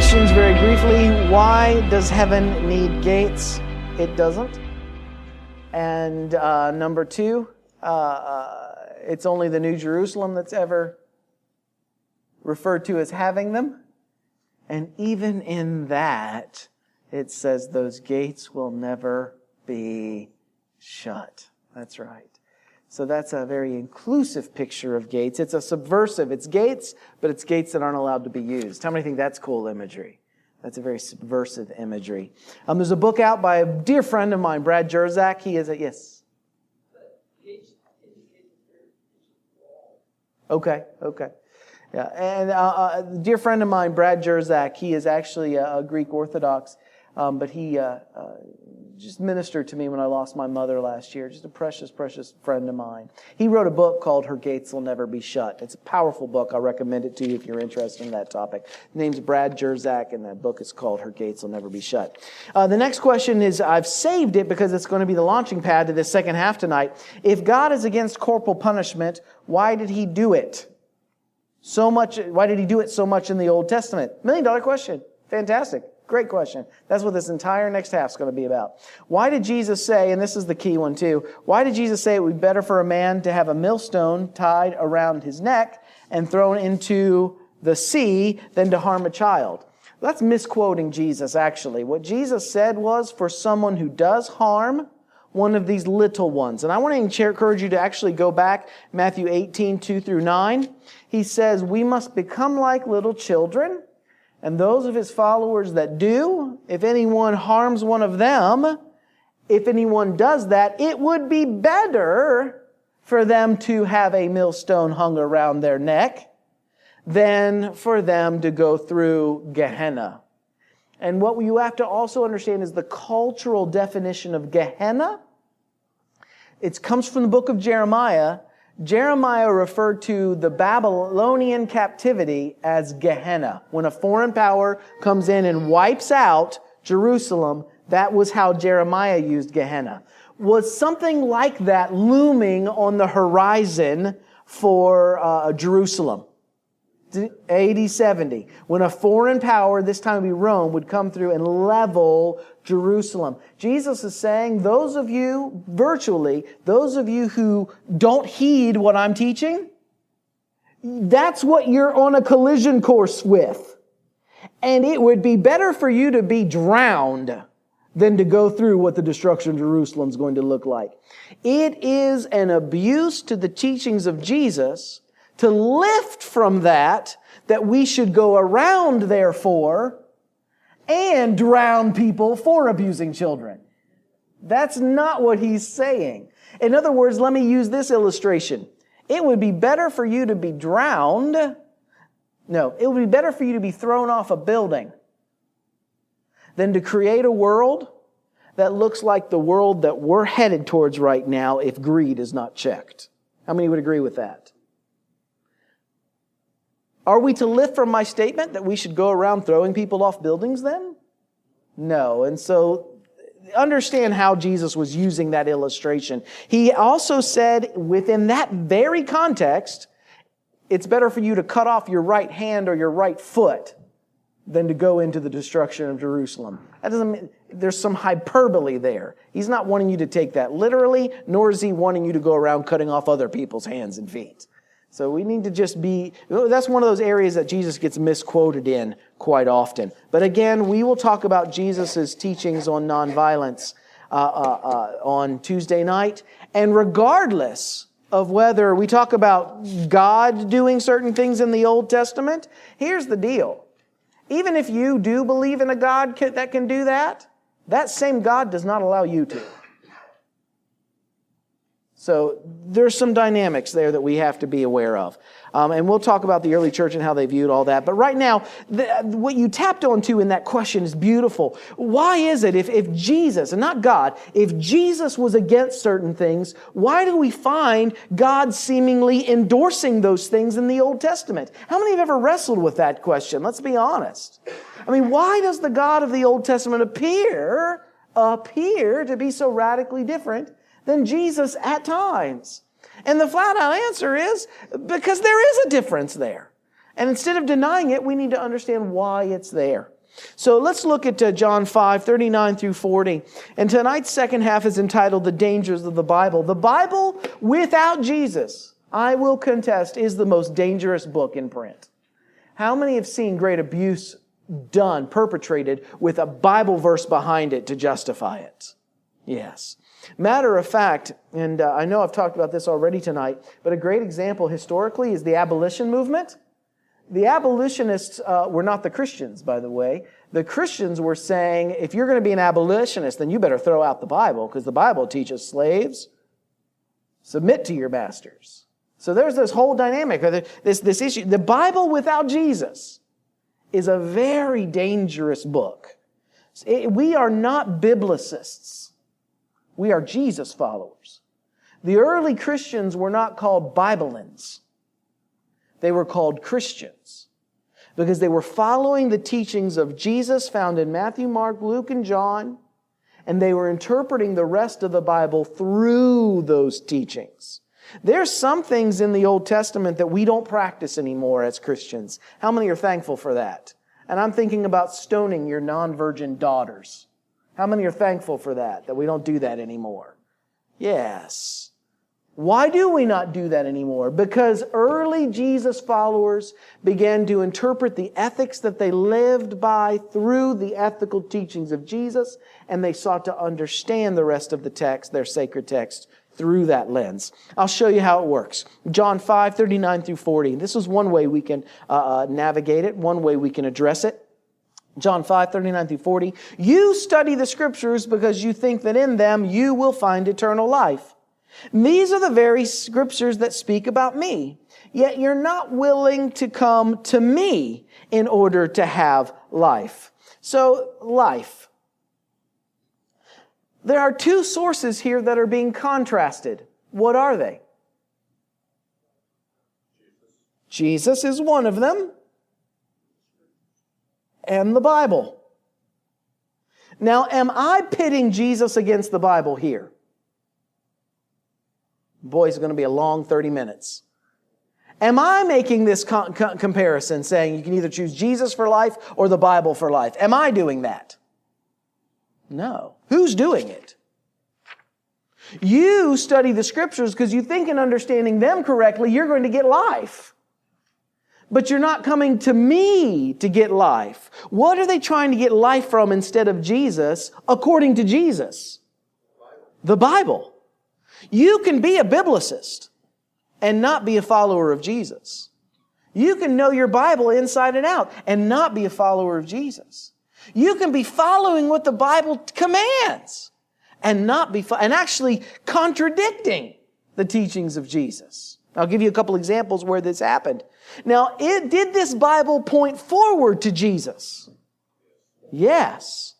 questions very briefly. Why does heaven need gates? It doesn't. And number two, it's only the New Jerusalem that's ever referred to as having them. And even in that, it says those gates will never be shut. That's right. So that's a very inclusive picture of gates. It's a subversive. It's gates, but it's gates that aren't allowed to be used. How many think that's cool imagery? That's a very subversive imagery. There's a book out by a dear friend of mine, Brad Jerzak. He is a, yes? Okay. Yeah, and a dear friend of mine, Brad Jerzak, he is actually a Greek Orthodox, but he just ministered to me when I lost my mother last year. Just a precious, precious friend of mine. He wrote a book called Her Gates Will Never Be Shut. It's a powerful book. I'll recommend it to you if you're interested in that topic. His name's Brad Jerzak, and that book is called Her Gates Will Never Be Shut. The next question is, I've saved it because it's going to be the launching pad to this second half tonight. If God is against corporal punishment, why did He do it so much? Why did He do it so much in the Old Testament? $1 million question. Fantastic. Great question. That's what this entire next half is going to be about. Why did Jesus say, and this is the key one too, why did Jesus say it would be better for a man to have a millstone tied around his neck and thrown into the sea than to harm a child? That's misquoting Jesus, actually. What Jesus said was, for someone who does harm one of these little ones. And I want to encourage you to actually go back, Matthew 18, 2 through 9. He says, we must become like little children. And those of His followers that do, if anyone harms one of them, if anyone does that, it would be better for them to have a millstone hung around their neck than for them to go through Gehenna. And what you have to also understand is the cultural definition of Gehenna. It comes from the book of Jeremiah. Jeremiah referred to the Babylonian captivity as Gehenna. When a foreign power comes in and wipes out Jerusalem, that was how Jeremiah used Gehenna. Was something like that looming on the horizon for Jerusalem? AD 70, when a foreign power, this time would be Rome, would come through and level Jerusalem. Jesus is saying, those of you, virtually, those of you who don't heed what I'm teaching, that's what you're on a collision course with. And it would be better for you to be drowned than to go through what the destruction of Jerusalem is going to look like. It is an abuse to the teachings of Jesus to lift from that we should go around, therefore, and drown people for abusing children. That's not what He's saying. In other words, let me use this illustration. It would be better for you to be drowned. No, it would be better for you to be thrown off a building than to create a world that looks like the world that we're headed towards right now if greed is not checked. How many would agree with that? Are we to lift from my statement that we should go around throwing people off buildings then? No. And so understand how Jesus was using that illustration. He also said within that very context, it's better for you to cut off your right hand or your right foot than to go into the destruction of Jerusalem. That doesn't mean there's some hyperbole there. He's not wanting you to take that literally, nor is He wanting you to go around cutting off other people's hands and feet. So we need to just be, that's one of those areas that Jesus gets misquoted in quite often. But again, we will talk about Jesus' teachings on nonviolence on Tuesday night. And regardless of whether we talk about God doing certain things in the Old Testament, here's the deal. Even if you do believe in a God that can do that, that same God does not allow you to. So there's some dynamics there that we have to be aware of. And we'll talk about the early church and how they viewed all that. But right now, what you tapped onto in that question is beautiful. Why is it if Jesus, and not God, if Jesus was against certain things, why do we find God seemingly endorsing those things in the Old Testament? How many have ever wrestled with that question? Let's be honest. I mean, why does the God of the Old Testament appear to be so radically different than Jesus at times? And the flat out answer is because there is a difference there. And instead of denying it, we need to understand why it's there. So let's look at John 5:39 through 40. And tonight's second half is entitled The Dangers of the Bible. The Bible without Jesus, I will contest, is the most dangerous book in print. How many have seen great abuse perpetrated with a Bible verse behind it to justify it? Yes. Matter of fact, and I know I've talked about this already tonight, but a great example historically is the abolition movement. The abolitionists were not the Christians, by the way. The Christians were saying, if you're going to be an abolitionist, then you better throw out the Bible, because the Bible teaches slaves, submit to your masters. So there's this whole dynamic, this issue. The Bible without Jesus is a very dangerous book. We are not biblicists. We are Jesus followers. The early Christians were not called Bibleans. They were called Christians because they were following the teachings of Jesus found in Matthew, Mark, Luke, and John, and they were interpreting the rest of the Bible through those teachings. There's some things in the Old Testament that we don't practice anymore as Christians. How many are thankful for that? And I'm thinking about stoning your non-virgin daughters. How many are thankful for that we don't do that anymore? Yes. Why do we not do that anymore? Because early Jesus followers began to interpret the ethics that they lived by through the ethical teachings of Jesus, and they sought to understand the rest of the text, their sacred text, through that lens. I'll show you how it works. John 5:39 through 40. This is one way we can navigate it, one way we can address it. John 5:39 through 40. You study the Scriptures because you think that in them you will find eternal life. These are the very Scriptures that speak about me. Yet you're not willing to come to me in order to have life. So, life. There are two sources here that are being contrasted. What are they? Jesus is one of them. And the Bible. Now, am I pitting Jesus against the Bible here? Boy, it's going to be a long 30 minutes. Am I making this comparison, saying you can either choose Jesus for life or the Bible for life? Am I doing that? No. Who's doing it? You study the Scriptures because you think in understanding them correctly, you're going to get life. But you're not coming to me to get life. What are they trying to get life from instead of Jesus, according to Jesus? The Bible. You can be a biblicist and not be a follower of Jesus. You can know your Bible inside and out and not be a follower of Jesus. You can be following what the Bible commands and not be and actually contradicting the teachings of Jesus. I'll give you a couple examples where this happened. Now, did this Bible point forward to Jesus? Yes.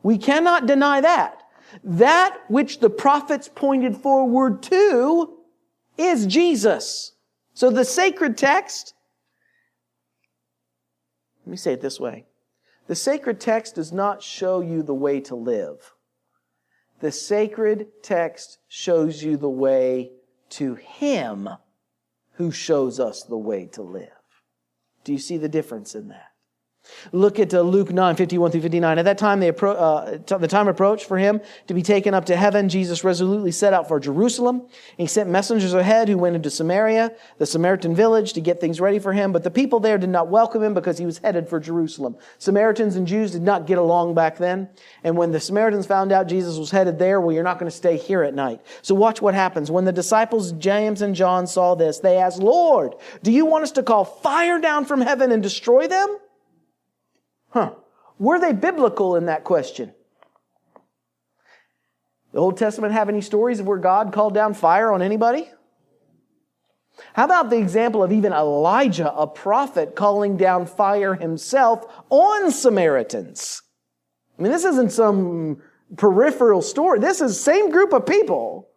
We cannot deny that. That which the prophets pointed forward to is Jesus. So the sacred text, let me say it this way. The sacred text does not show you the way to live. The sacred text shows you the way to Him who shows us the way to live. Do you see the difference in that? Look at Luke 9:51 through 59. At that time, the time approached for him to be taken up to heaven. Jesus resolutely set out for Jerusalem. He sent messengers ahead who went into Samaria, the Samaritan village, to get things ready for him. But the people there did not welcome him because he was headed for Jerusalem. Samaritans and Jews did not get along back then. And when the Samaritans found out Jesus was headed there, well, you're not going to stay here at night. So watch what happens. When the disciples James and John saw this, they asked, Lord, do you want us to call fire down from heaven and destroy them? Were they biblical in that question? The Old Testament have any stories of where God called down fire on anybody? How about the example of even Elijah, a prophet, calling down fire himself on Samaritans? I mean, this isn't some peripheral story. This is the same group of people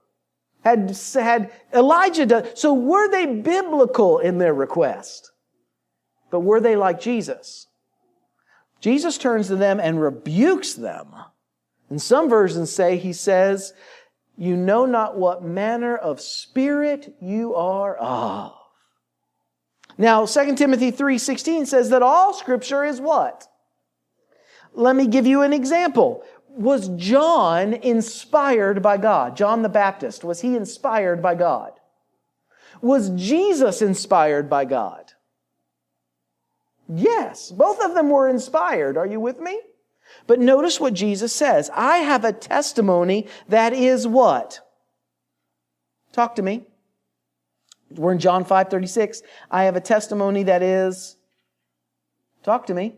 had Elijah done. So were they biblical in their request? But were they like Jesus? Jesus turns to them and rebukes them. And some versions say, he says, you know not what manner of spirit you are of. Now, 2 Timothy 3:16 says that all Scripture is what? Let me give you an example. Was John inspired by God? John the Baptist, was he inspired by God? Was Jesus inspired by God? Yes, both of them were inspired. Are you with me? But notice what Jesus says. I have a testimony that is what? Talk to me. We're in John 5:36. I have a testimony that is, talk to me,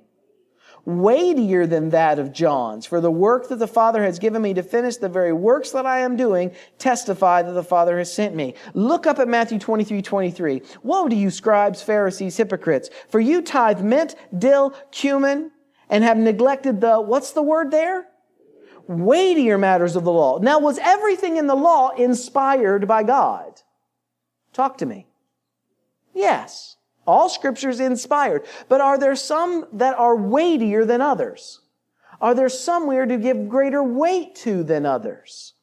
weightier than that of John's. For the work that the Father has given me to finish, the very works that I am doing, testify that the Father has sent me. Look up at Matthew 23:23. Woe to you, scribes, Pharisees, hypocrites, for you tithe mint, dill, cumin, and have neglected the, what's the word there? Weightier matters of the law. Now, was everything in the law inspired by God? Talk to me. Yes. All Scripture is inspired. But are there some that are weightier than others? Are there some we are to give greater weight to than others?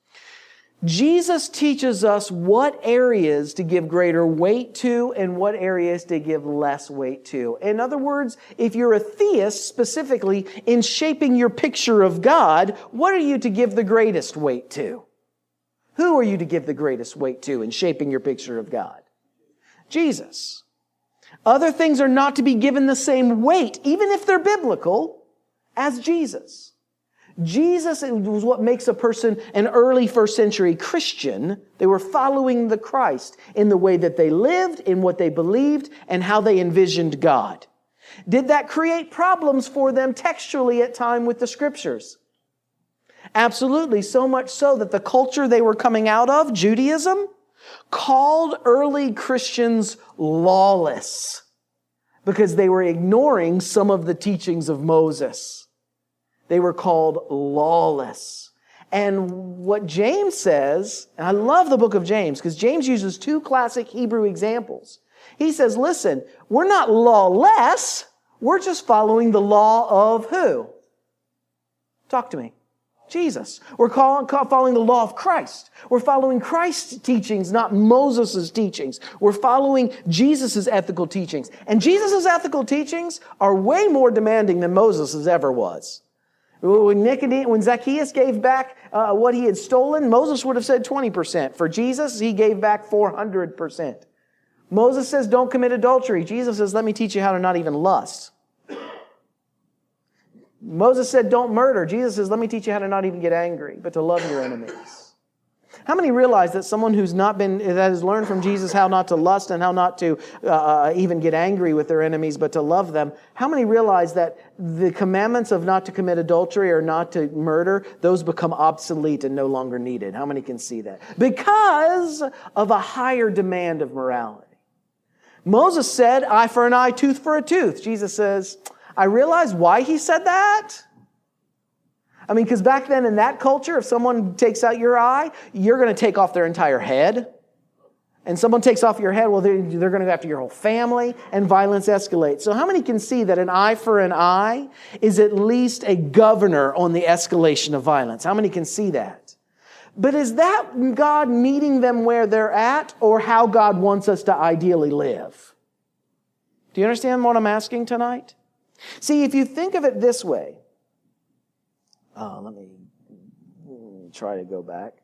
Jesus teaches us what areas to give greater weight to and what areas to give less weight to. In other words, if you're a theist, specifically in shaping your picture of God, what are you to give the greatest weight to? Who are you to give the greatest weight to in shaping your picture of God? Jesus. Other things are not to be given the same weight, even if they're biblical, as Jesus. Jesus was what makes a person an early first century Christian. They were following the Christ in the way that they lived, in what they believed, and how they envisioned God. Did that create problems for them textually at time with the Scriptures? Absolutely, so much so that the culture they were coming out of, Judaism, called early Christians lawless because they were ignoring some of the teachings of Moses. They were called lawless. And what James says, and I love the book of James because James uses two classic Hebrew examples. He says, listen, we're not lawless, we're just following the law of who? Talk to me. Jesus. We're following the law of Christ. We're following Christ's teachings, not Moses' teachings. We're following Jesus' ethical teachings. And Jesus' ethical teachings are way more demanding than Moses' ever was. When Zacchaeus gave back what he had stolen, Moses would have said 20%. For Jesus, he gave back 400%. Moses says, don't commit adultery. Jesus says, let me teach you how to not even lust. Moses said, don't murder. Jesus says, let me teach you how to not even get angry, but to love your enemies. How many realize that someone that has learned from Jesus how not to lust and how not to even get angry with their enemies, but to love them, how many realize that the commandments of not to commit adultery or not to murder, those become obsolete and no longer needed? How many can see that? Because of a higher demand of morality. Moses said, eye for an eye, tooth for a tooth. Jesus says, I realize why he said that. I mean, because back then in that culture, if someone takes out your eye, you're going to take off their entire head. And someone takes off your head, well, they're going to go after your whole family, and violence escalates. So how many can see that an eye for an eye is at least a governor on the escalation of violence? How many can see that? But is that God meeting them where they're at, or how God wants us to ideally live? Do you understand what I'm asking tonight? See, if you think of it this way, let me try to go back.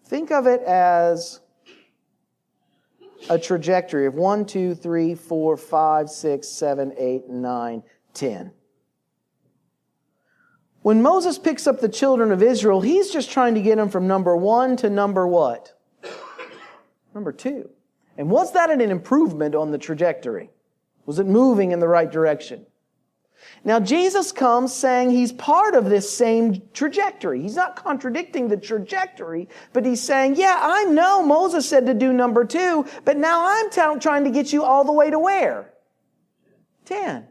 Think of it as a trajectory of 1, 2, 3, 4, 5, 6, 7, 8, 9, 10. When Moses picks up the children of Israel, he's just trying to get them from number 1 to number what? Number 2. And was that an improvement on the trajectory? Was it moving in the right direction? Now, Jesus comes saying he's part of this same trajectory. He's not contradicting the trajectory, but he's saying, yeah, I know Moses said to do number 2, but now I'm trying to get you all the way to where? 10.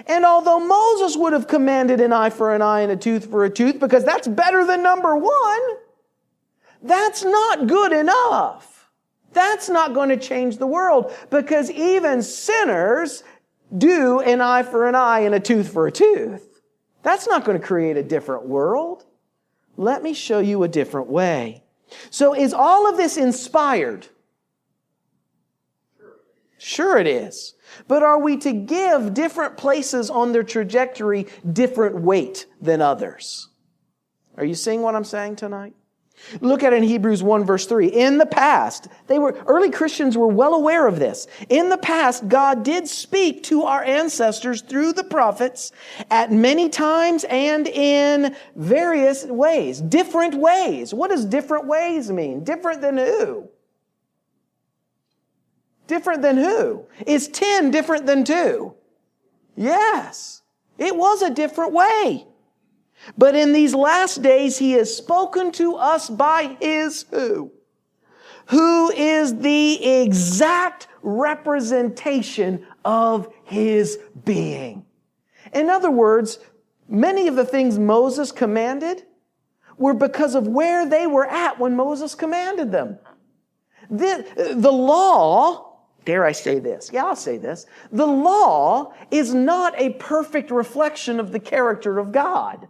And although Moses would have commanded an eye for an eye and a tooth for a tooth, because that's better than number 1, that's not good enough. That's not going to change the world, because even sinners do an eye for an eye and a tooth for a tooth. That's not going to create a different world. Let me show you a different way. So is all of this inspired? Sure it is. But are we to give different places on their trajectory different weight than others? Are you seeing what I'm saying tonight? Look at it in Hebrews 1 verse 3. In the past, early Christians were well aware of this. In the past, God did speak to our ancestors through the prophets at many times and in various ways. Different ways. What does different ways mean? Different than who? Different than who? Is 10 different than 2? Yes. It was a different way. But in these last days, He has spoken to us by His who? Who is the exact representation of His being. In other words, many of the things Moses commanded were because of where they were at when Moses commanded them. The law, dare I say this? Yeah, I'll say this. The law is not a perfect reflection of the character of God.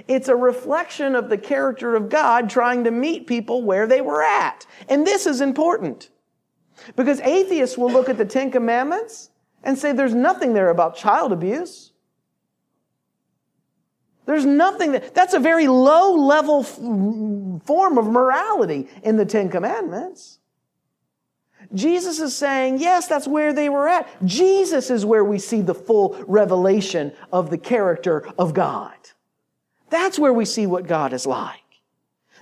It's a reflection of the character of God trying to meet people where they were at. And this is important. Because atheists will look at the 10 Commandments and say there's nothing there about child abuse. There's nothing that's a very low-level form of morality in the 10 Commandments. Jesus is saying, yes, that's where they were at. Jesus is where we see the full revelation of the character of God. That's where we see what God is like.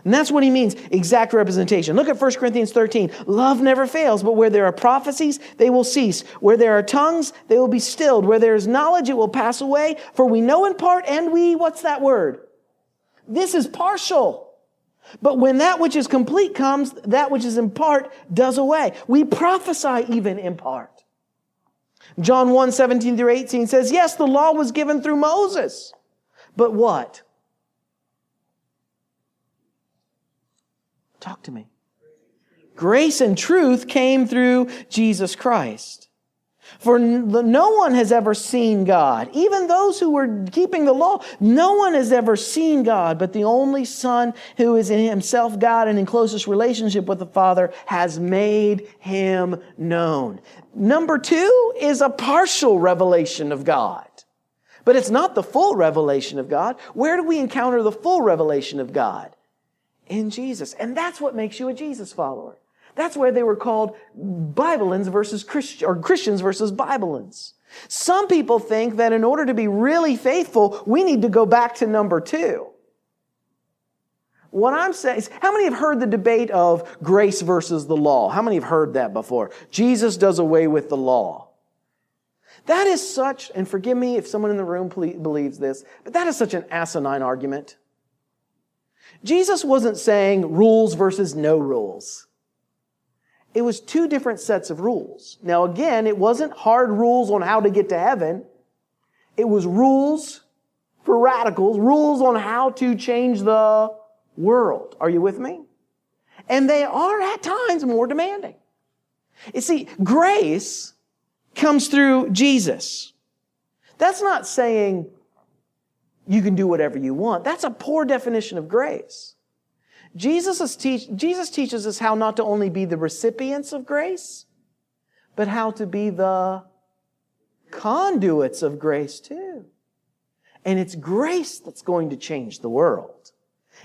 And that's what he means, exact representation. Look at 1 Corinthians 13. Love never fails, but where there are prophecies, they will cease. Where there are tongues, they will be stilled. Where there is knowledge, it will pass away. For we know in part, and what's that word? This is partial. But when that which is complete comes, that which is in part does away. We prophesy even in part. John 1, 17 through 18 says, yes, the law was given through Moses. But what? Talk to me. Grace and truth came through Jesus Christ. For no one has ever seen God. Even those who were keeping the law, no one has ever seen God, but the only Son who is in himself God and in closest relationship with the Father has made him known. Number 2 is a partial revelation of God. But it's not the full revelation of God. Where do we encounter the full revelation of God? In Jesus. And that's what makes you a Jesus follower. That's where they were called Bibleans versus Christians, or Christians versus Bibleans. Some people think that in order to be really faithful, we need to go back to number 2. What I'm saying is, how many have heard the debate of grace versus the law? How many have heard that before? Jesus does away with the law. That is such, and forgive me if someone in the room believes this, but that is such an asinine argument. Jesus wasn't saying rules versus no rules. It was 2 different sets of rules. Now again, it wasn't hard rules on how to get to heaven. It was rules for radicals, rules on how to change the world. Are you with me? And they are at times more demanding. You see, grace comes through Jesus. That's not saying you can do whatever you want. That's a poor definition of grace. Jesus teaches us how not to only be the recipients of grace, but how to be the conduits of grace too. And it's grace that's going to change the world.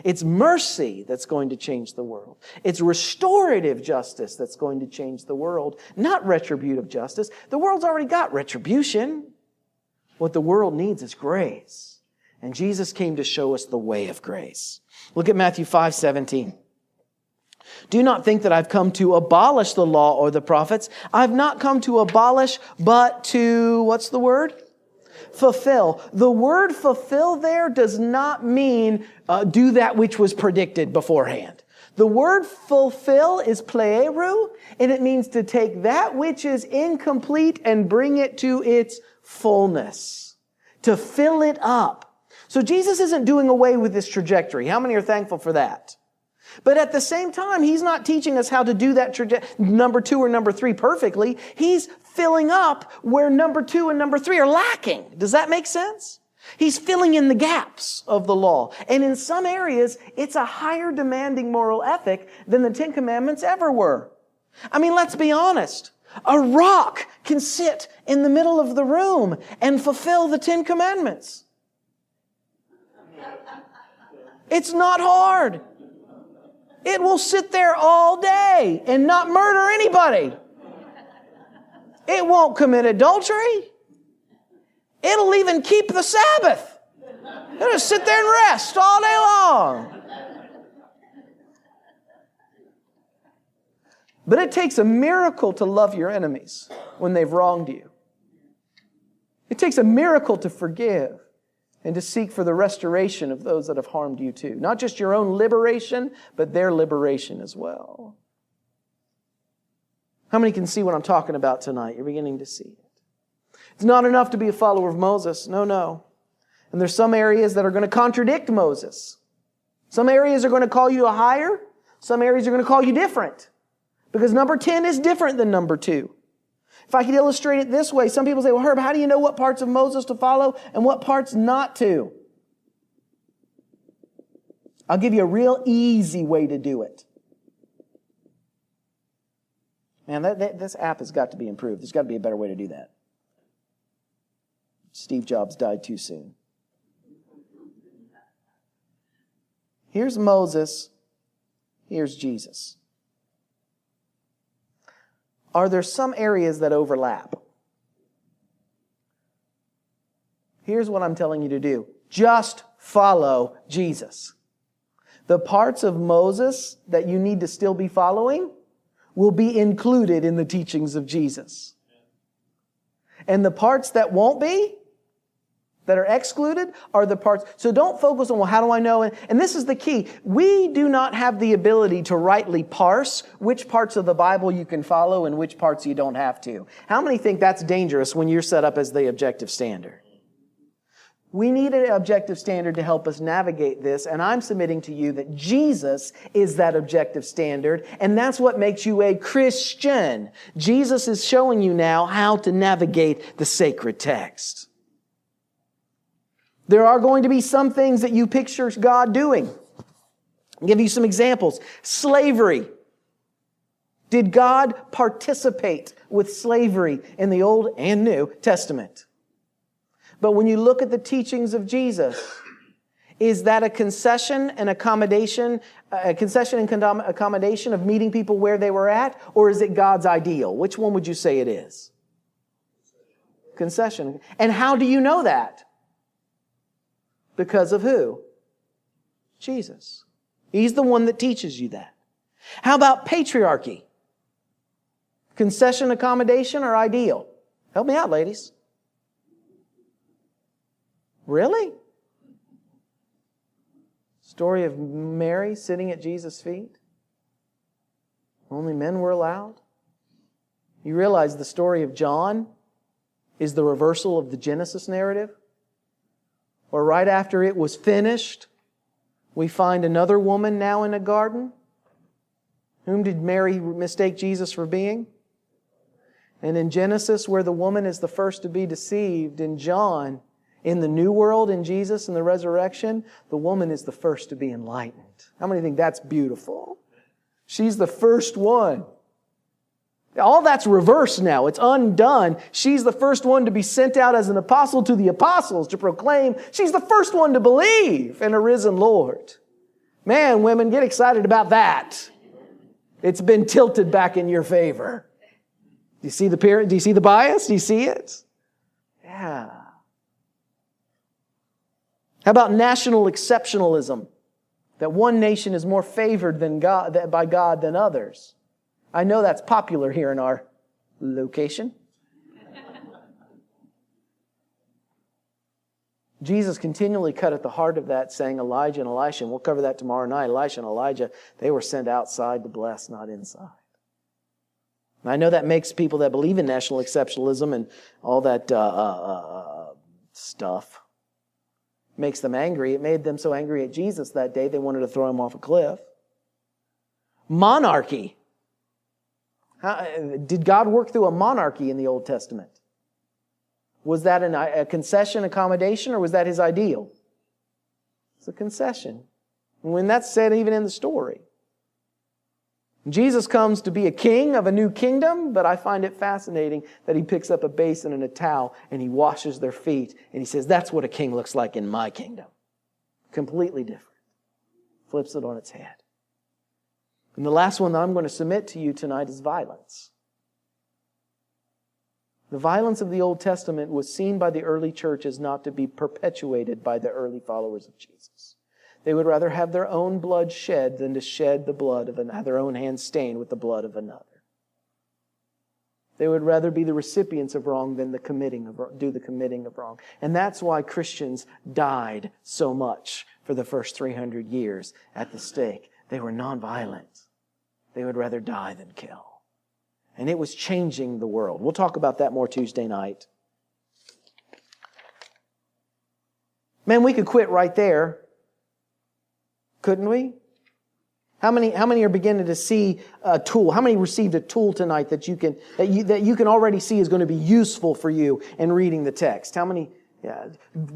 It's mercy that's going to change the world. It's restorative justice that's going to change the world, not retributive justice. The world's already got retribution. What the world needs is grace. And Jesus came to show us the way of grace. Look at Matthew 5:17. Do not think that I've come to abolish the law or the prophets. I've not come to abolish, but to, what's the word? Fulfill. The word fulfill there does not mean do that which was predicted beforehand. The word fulfill is pleeru, and it means to take that which is incomplete and bring it to its fullness. To fill it up. So Jesus isn't doing away with this trajectory. How many are thankful for that? But at the same time, He's not teaching us how to do that number 2 or number 3 perfectly. He's filling up where number 2 and number 3 are lacking. Does that make sense? He's filling in the gaps of the law. And in some areas, it's a higher demanding moral ethic than the 10 Commandments ever were. I mean, let's be honest. A rock can sit in the middle of the room and fulfill the 10 Commandments. It's not hard. It will sit there all day and not murder anybody. It won't commit adultery. It'll even keep the Sabbath. It'll just sit there and rest all day long. But it takes a miracle to love your enemies when they've wronged you. It takes a miracle to forgive and to seek for the restoration of those that have harmed you too. Not just your own liberation, but their liberation as well. How many can see what I'm talking about tonight? You're beginning to see it. It's not enough to be a follower of Moses. No. And there's some areas that are going to contradict Moses. Some areas are going to call you a higher. Some areas are going to call you different. Because number 10 is different than number 2. If I could illustrate it this way, some people say, well, Herb, how do you know what parts of Moses to follow and what parts not to? I'll give you a real easy way to do it. Man, this app has got to be improved. There's got to be a better way to do that. Steve Jobs died too soon. Here's Moses. Here's Jesus. Are there some areas that overlap? Here's what I'm telling you to do. Just follow Jesus. The parts of Moses that you need to still be following will be included in the teachings of Jesus. And the parts that won't be, that are excluded, are the parts. So don't focus on, well, how do I know? And this is the key. We do not have the ability to rightly parse which parts of the Bible you can follow and which parts you don't have to. How many think that's dangerous when you're set up as the objective standard? We need an objective standard to help us navigate this, and I'm submitting to you that Jesus is that objective standard, and that's what makes you a Christian. Jesus is showing you now how to navigate the sacred text. There are going to be some things that you picture God doing. I'll give you some examples. Slavery. Did God participate with slavery in the Old and New Testament? But when you look at the teachings of Jesus, is that a concession and accommodation of meeting people where they were at? Or is it God's ideal? Which one would you say it is? Concession. And how do you know that? Because of who? Jesus. He's the one that teaches you that. How about patriarchy? Concession, accommodation, or ideal? Help me out, ladies. Really? Story of Mary sitting at Jesus' feet? Only men were allowed? You realize the story of John is the reversal of the Genesis narrative? Or right after it was finished, we find another woman now in a garden. Whom did Mary mistake Jesus for being? And in Genesis, where the woman is the first to be deceived, in John, in the new world, in Jesus and the resurrection, the woman is the first to be enlightened. How many think that's beautiful? She's the first one. All that's reversed now. It's undone. She's the first one to be sent out as an apostle to the apostles to proclaim. She's the first one to believe in a risen Lord. Man, women, get excited about that. It's been tilted back in your favor. Do you see the parent? Do you see the bias? Do you see it? Yeah. How about national exceptionalism? That one nation is more favored by God than others. I know that's popular here in our location. Jesus continually cut at the heart of that, saying Elijah and Elisha, and we'll cover that tomorrow night. Elisha and Elijah, they were sent outside to bless, not inside. And I know that makes people that believe in national exceptionalism and all that stuff, makes them angry. It made them so angry at Jesus that day, they wanted to throw him off a cliff. Monarchy. Did God work through a monarchy in the Old Testament? Was that a concession, accommodation, or was that his ideal? It's a concession. And when that's said even in the story. Jesus comes to be a king of a new kingdom, but I find it fascinating that he picks up a basin and a towel and he washes their feet and he says, that's what a king looks like in my kingdom. Completely different. Flips it on its head. And the last one that I'm going to submit to you tonight is violence. The violence of the Old Testament was seen by the early church as not to be perpetuated by the early followers of Jesus. They would rather have their own blood shed than to shed the blood of another, their own hands stained with the blood of another. They would rather be the recipients of wrong than do the committing of wrong. And that's why Christians died so much for the first 300 years at the stake. They were nonviolent. They would rather die than kill. And it was changing the world. We'll talk about that more Tuesday night. Man, we could quit right there. Couldn't we? How many are beginning to see a tool? How many received a tool tonight that you can already see is going to be useful for you in reading the text? How many? Yeah.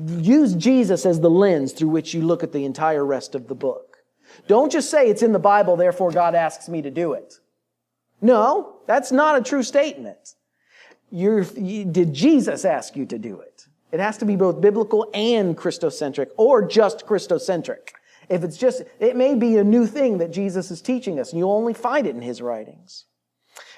Use Jesus as the lens through which you look at the entire rest of the book. Don't just say it's in the Bible, therefore God asks me to do it. No, that's not a true statement. Did Jesus ask you to do it? It has to be both biblical and Christocentric, or just Christocentric. If it's just, it may be a new thing that Jesus is teaching us, and you'll only find it in His writings.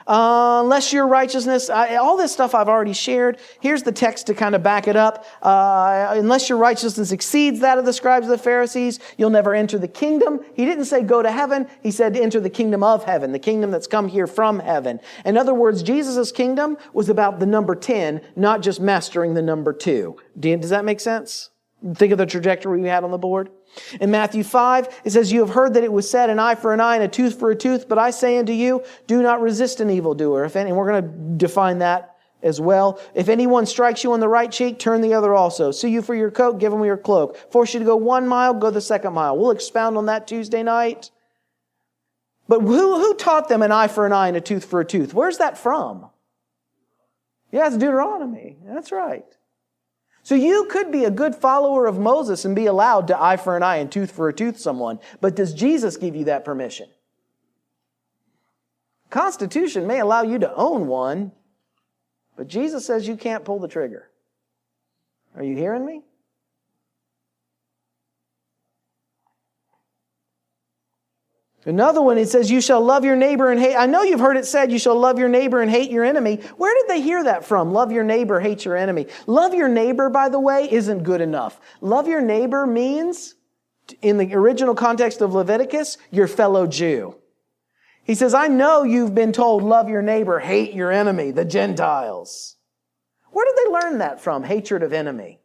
Unless your righteousness, all this stuff I've already shared. Here's the text to kind of back it up. Unless your righteousness exceeds that of the scribes and the Pharisees, you'll never enter the kingdom. He didn't say go to heaven. He said enter the kingdom of heaven, the kingdom that's come here from heaven. In other words, Jesus' kingdom was about the number 10, not just mastering the number 2. Does that make sense? Think of the trajectory we had on the board. In Matthew 5, it says, you have heard that it was said, an eye for an eye and a tooth for a tooth, but I say unto you, do not resist an evildoer. And we're going to define that as well. If anyone strikes you on the right cheek, turn the other also. Sue you for your coat, give him your cloak. Force you to go 1 mile, go the 2nd mile. We'll expound on that Tuesday night. But who taught them an eye for an eye and a tooth for a tooth? Where's that from? Yeah, it's Deuteronomy. That's right. So you could be a good follower of Moses and be allowed to eye for an eye and tooth for a tooth someone. But does Jesus give you that permission? Constitution may allow you to own one, but Jesus says you can't pull the trigger. Are you hearing me? Another one, it says, you shall love your neighbor and hate. I know you've heard it said, you shall love your neighbor and hate your enemy. Where did they hear that from? Love your neighbor, hate your enemy. Love your neighbor, by the way, isn't good enough. Love your neighbor means, in the original context of Leviticus, your fellow Jew. He says, I know you've been told, love your neighbor, hate your enemy, the Gentiles. Where did they learn that from, hatred of enemy?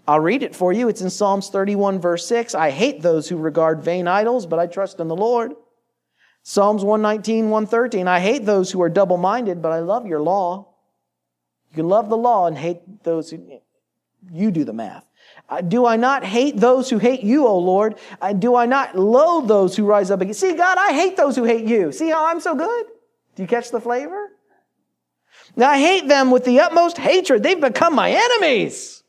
I'll read it for you. It's in Psalms 31, verse 6. I hate those who regard vain idols, but I trust in the Lord. Psalms 119, 113. I hate those who are double-minded, but I love your law. You can love the law and hate those who... You do the math. Do I not hate those who hate you, O Lord? Do I not loathe those who rise up against... See, God, I hate those who hate you. See how I'm so good? Do you catch the flavor? Now, I hate them with the utmost hatred. They've become my enemies.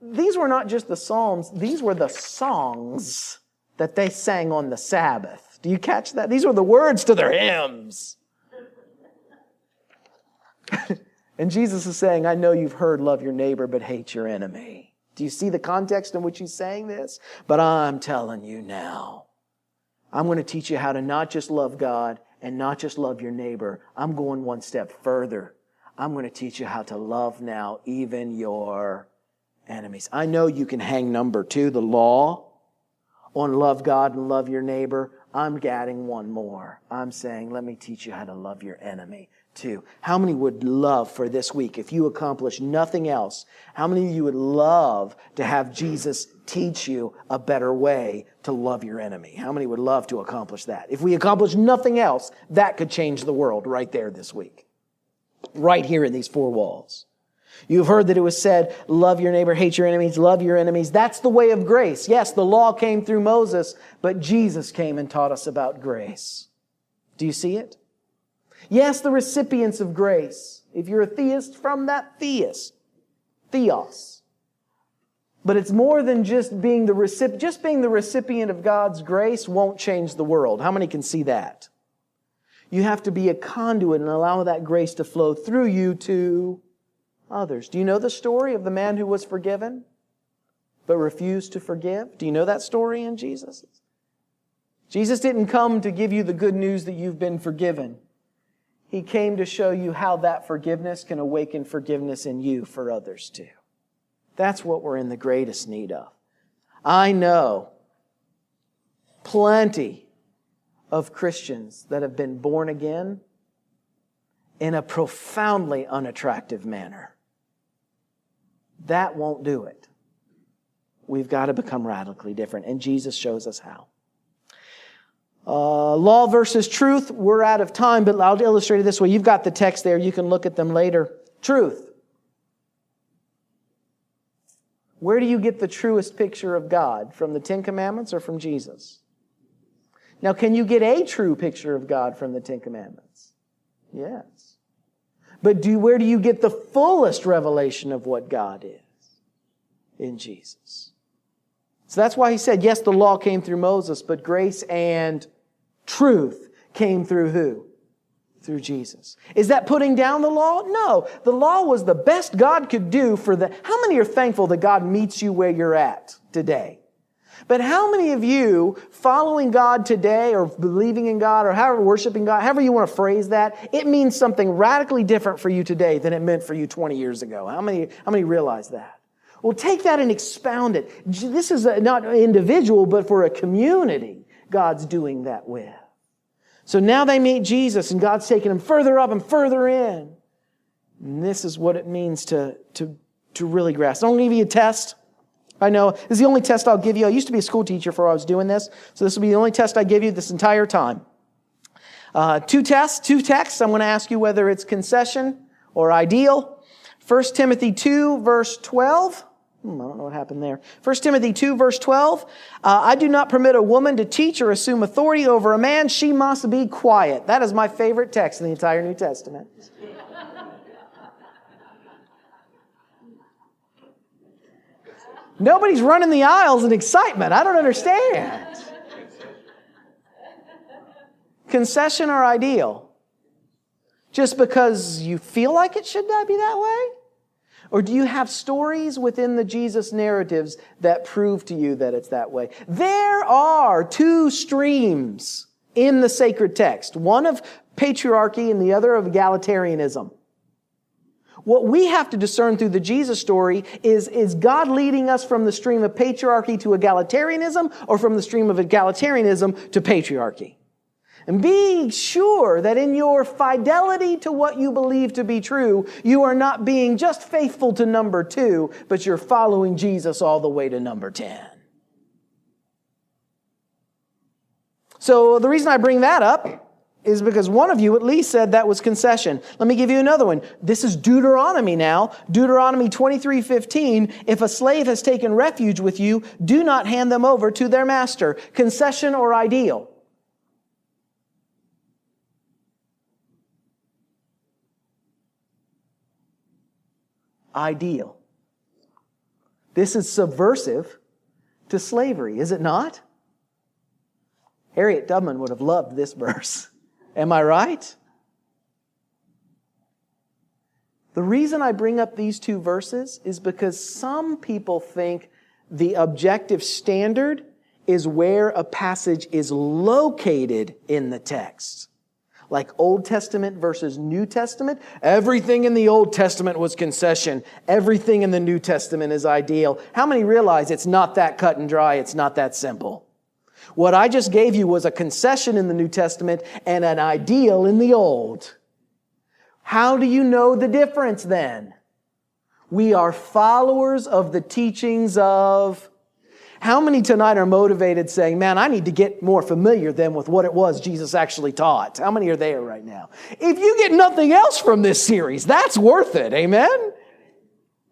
These were not just the Psalms. These were the songs that they sang on the Sabbath. Do you catch that? These were the words to their hymns. And Jesus is saying, I know you've heard love your neighbor, but hate your enemy. Do you see the context in which he's saying this? But I'm telling you now, I'm going to teach you how to not just love God and not just love your neighbor. I'm going one step further. I'm going to teach you how to love now even your enemies. I know you can hang number 2, the law, on love God and love your neighbor. I'm adding one more. I'm saying, let me teach you how to love your enemy too. How many would love for this week, if you accomplish nothing else, how many of you would love to have Jesus teach you a better way to love your enemy? How many would love to accomplish that? If we accomplish nothing else, that could change the world right there this week. Right here in these 4 walls. You've heard that it was said, love your neighbor, hate your enemies, love your enemies. That's the way of grace. Yes, the law came through Moses, but Jesus came and taught us about grace. Do you see it? Yes, the recipients of grace. If you're a theist, from that theos. But it's more than just being the recipient. Just being the recipient of God's grace won't change the world. How many can see that? You have to be a conduit and allow that grace to flow through you to others. Do you know the story of the man who was forgiven but refused to forgive? Do you know that story in Jesus? Jesus didn't come to give you the good news that you've been forgiven. He came to show you how that forgiveness can awaken forgiveness in you for others too. That's what we're in the greatest need of. I know plenty of Christians that have been born again in a profoundly unattractive manner. That won't do it. We've got to become radically different, and Jesus shows us how. Law versus truth. We're out of time, but I'll illustrate it this way. You've got the text there. You can look at them later. Truth. Where do you get the truest picture of God? From the Ten Commandments or from Jesus? Now, can you get a true picture of God from the Ten Commandments? Yes. But where do you get the fullest revelation of what God is? In Jesus. So that's why he said, yes, the law came through Moses, but grace and truth came through who? Through Jesus. Is that putting down the law? No. The law was the best God could do for the... How many are thankful that God meets you where you're at today? But how many of you following God today or believing in God or however worshiping God, however you want to phrase that, it means something radically different for you today than it meant for you 20 years ago? How many realize that? Well, take that and expound it. This is not individual, but for a community God's doing that with. So now they meet Jesus and God's taking them further up and further in. And this is what it means to really grasp. I'm going to give you a test. I know this is the only test I'll give you. I used to be a school teacher before I was doing this, so this will be the only test I give you this entire time. Two texts. I'm going to ask you whether it's concession or ideal. 1 Timothy 2, verse 12. I don't know what happened there. 1 Timothy 2, verse 12. I do not permit a woman to teach or assume authority over a man. She must be quiet. That is my favorite text in the entire New Testament. Nobody's running the aisles in excitement. I don't understand. Concession or ideal? Just because you feel like it should not be that way? Or do you have stories within the Jesus narratives that prove to you that it's that way? There are two streams in the sacred text. One of patriarchy and the other of egalitarianism. What we have to discern through the Jesus story is God leading us from the stream of patriarchy to egalitarianism or from the stream of egalitarianism to patriarchy. And be sure that in your fidelity to what you believe to be true, you are not being just faithful to number 2, but you're following Jesus all the way to number 10. So the reason I bring that up is because one of you at least said that was concession. Let me give you another one. This is Deuteronomy now. Deuteronomy 23:15. If a slave has taken refuge with you, do not hand them over to their master. Concession or ideal? Ideal. This is subversive to slavery, is it not? Harriet Tubman would have loved this verse. Am I right? The reason I bring up these two verses is because some people think the objective standard is where a passage is located in the text. Like Old Testament versus New Testament. Everything in the Old Testament was concession. Everything in the New Testament is ideal. How many realize it's not that cut and dry? It's not that simple. What I just gave you was a concession in the New Testament and an ideal in the Old. How do you know the difference then? We are followers of the teachings of... How many tonight are motivated saying, man, I need to get more familiar then with what it was Jesus actually taught? How many are there right now? If you get nothing else from this series, that's worth it. Amen?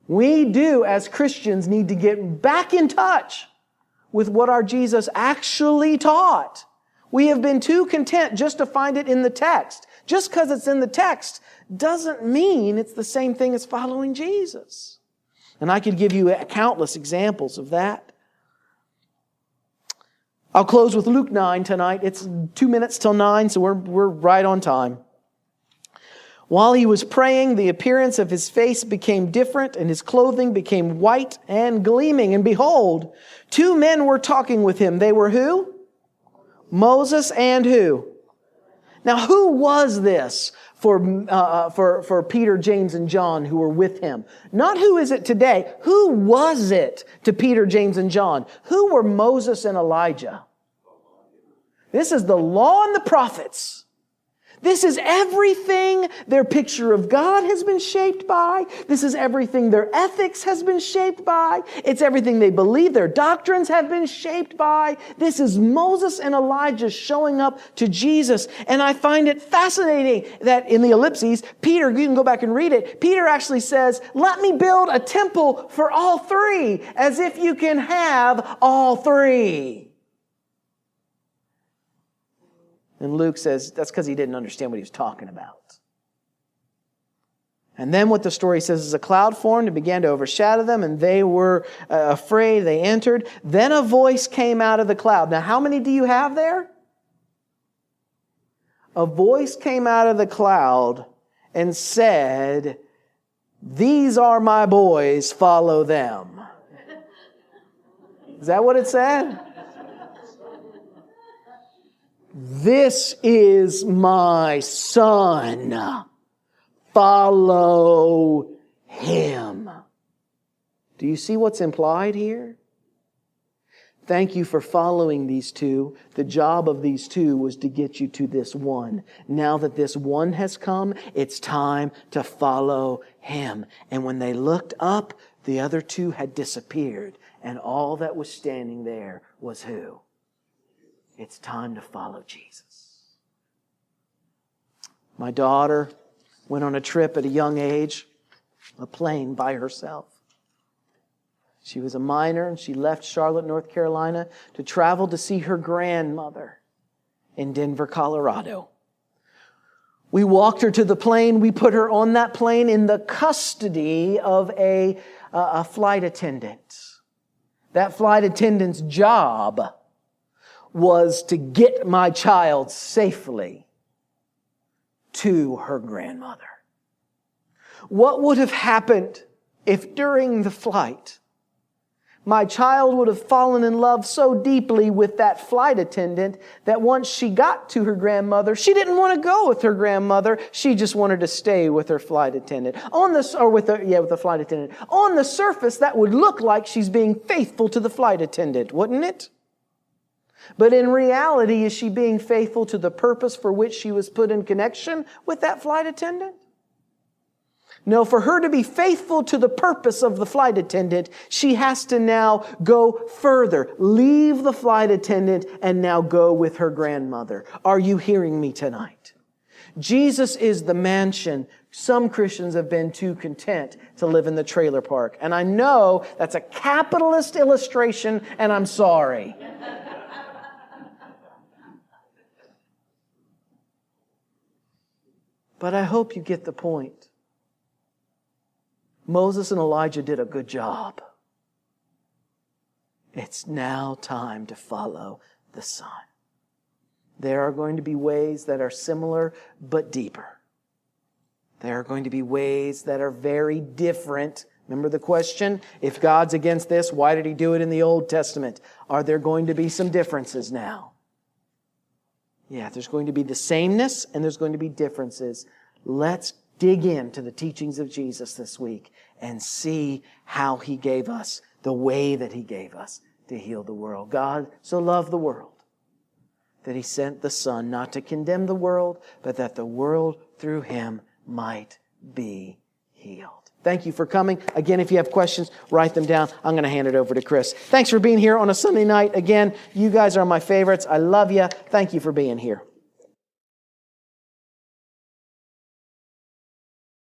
We do, as Christians, need to get back in touch with what our Jesus actually taught. We have been too content just to find it in the text. Just because it's in the text doesn't mean it's the same thing as following Jesus. And I could give you countless examples of that. I'll close with Luke 9 tonight. It's 2 minutes till 9, so we're right on time. While he was praying, the appearance of his face became different, and his clothing became white and gleaming. And behold, 2 men were talking with him. They were who? Moses and who? Now, who was this for Peter, James, and John who were with him? Not who is it today. Who was it to Peter, James, and John? Who were Moses and Elijah? This is the law and the prophets. This is everything their picture of God has been shaped by. This is everything their ethics has been shaped by. It's everything they believe their doctrines have been shaped by. This is Moses and Elijah showing up to Jesus. And I find it fascinating that in the ellipses, Peter, you can go back and read it, Peter actually says, let me build a temple for all 3, as if you can have all 3. And Luke says that's because he didn't understand what he was talking about. And then what the story says is a cloud formed and began to overshadow them, and they were afraid. They entered. Then a voice came out of the cloud. Now, how many do you have there? A voice came out of the cloud and said, "These are my boys, follow them." Is that what it said? This is my son. Follow him. Do you see what's implied here? Thank you for following these 2. The job of these 2 was to get you to this one. Now that this one has come, it's time to follow him. And when they looked up, the other 2 had disappeared. And all that was standing there was who? It's time to follow Jesus. My daughter went on a trip at a young age, a plane by herself. She was a minor and she left Charlotte, North Carolina to travel to see her grandmother in Denver, Colorado. We walked her to the plane. We put her on that plane in the custody of a flight attendant. That flight attendant's job was to get my child safely to her grandmother. What would have happened if during the flight my child would have fallen in love so deeply with that flight attendant that once she got to her grandmother, she didn't want to go with her grandmother. She just wanted to stay with her flight attendant. With the flight attendant. On the surface, that would look like she's being faithful to the flight attendant, wouldn't it? But in reality, is she being faithful to the purpose for which she was put in connection with that flight attendant? No, for her to be faithful to the purpose of the flight attendant, she has to now go further, leave the flight attendant, and now go with her grandmother. Are you hearing me tonight? Jesus is the mansion. Some Christians have been too content to live in the trailer park. And I know that's a capitalist illustration, and I'm sorry. But I hope you get the point. Moses and Elijah did a good job. It's now time to follow the Son. There are going to be ways that are similar but deeper. There are going to be ways that are very different. Remember the question? If God's against this, why did He do it in the Old Testament? Are there going to be some differences now? Yeah, there's going to be the sameness and there's going to be differences. Let's dig into the teachings of Jesus this week and see how He gave us, the way that He gave us to heal the world. God so loved the world that He sent the Son not to condemn the world, but that the world through Him might be healed. Thank you for coming. Again, if you have questions, write them down. I'm going to hand it over to Chris. Thanks for being here on a Sunday night. Again, you guys are my favorites. I love you. Thank you for being here.